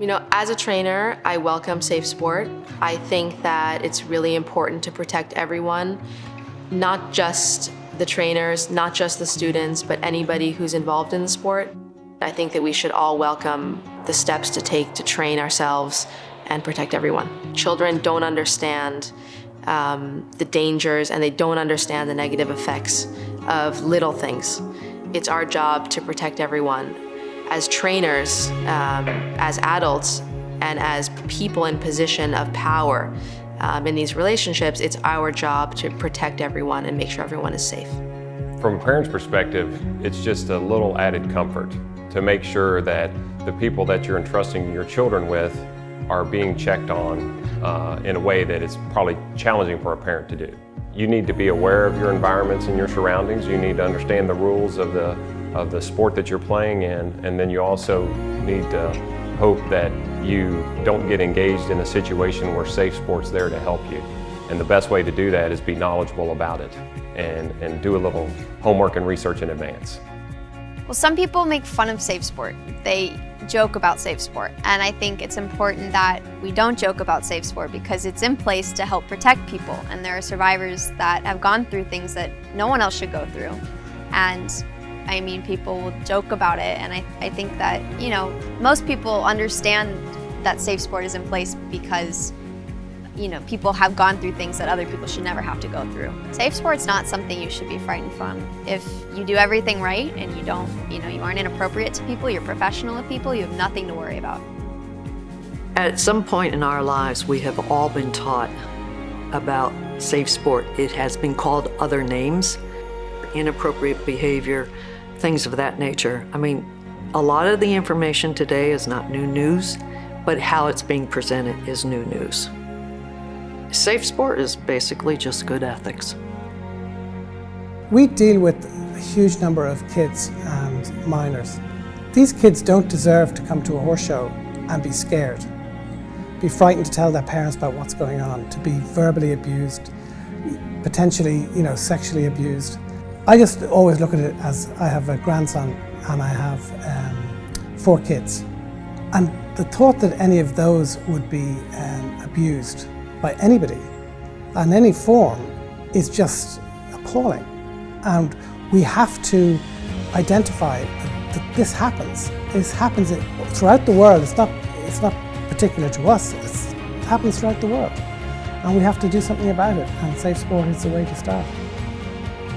You know, as a trainer, I welcome safe sport. I think that it's really important to protect everyone, not just the trainers, not just the students, but anybody who's involved in the sport. I think that we should all welcome the steps to take to train ourselves and protect everyone. Children don't understand the dangers, and they don't understand the negative effects of little things. It's our job to protect everyone. As trainers, as adults, and as people in position of power in these relationships, it's our job to protect everyone and make sure everyone is safe. From a parent's perspective, it's just a little added comfort to make sure that the people that you're entrusting your children with are being checked on in a way that it's probably challenging for a parent to do. You need to be aware of your environments and your surroundings. You need to understand the rules of the sport that you're playing in, and then you also need to hope that you don't get engaged in a situation where safe sport's there to help you. And the best way to do that is be knowledgeable about it and do a little homework and research in advance. Well, some people make fun of safe sport. They joke about safe sport, and I think it's important that we don't joke about safe sport because it's in place to help protect people, and there are survivors that have gone through things that no one else should go through. And I mean, people will joke about it, and I think that, you know, most people understand that safe sport is in place because, you know, people have gone through things that other people should never have to go through. Safe sport's not something you should be frightened from. If you do everything right and you don't, you know, you aren't inappropriate to people, you're professional with people, you have nothing to worry about. At some point in our lives, we have all been taught about safe sport. It has been called other names, inappropriate behavior, things of that nature. I mean, a lot of the information today is not new news, but how it's being presented is new news. Safe sport is basically just good ethics. We deal with a huge number of kids and minors. These kids don't deserve to come to a horse show and be scared, be frightened to tell their parents about what's going on, to be verbally abused, potentially, you know, sexually abused. I just always look at it as I have a grandson and I have 4 kids. And the thought that any of those would be abused by anybody in any form is just appalling. And we have to identify that this happens. This happens throughout the world. It's not particular to us. It happens throughout the world. And we have to do something about it. And safe sport is the way to start.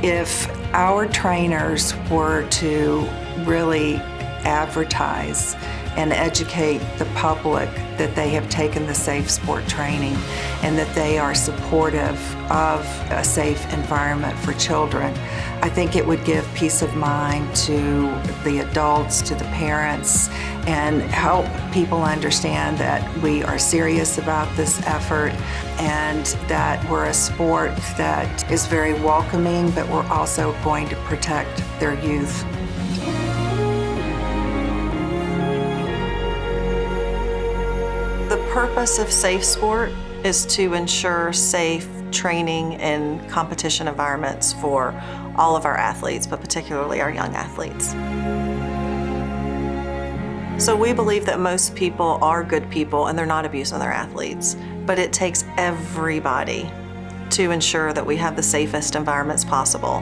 If our trainers were to really advertise and educate the public that they have taken the safe sport training and that they are supportive of a safe environment for children, I think it would give peace of mind to the adults, to the parents, and help people understand that we are serious about this effort and that we're a sport that is very welcoming, but we're also going to protect their youth. The purpose of safe sport is to ensure safe training and competition environments for all of our athletes, but particularly our young athletes. So we believe that most people are good people and they're not abusing their athletes, but it takes everybody to ensure that we have the safest environments possible.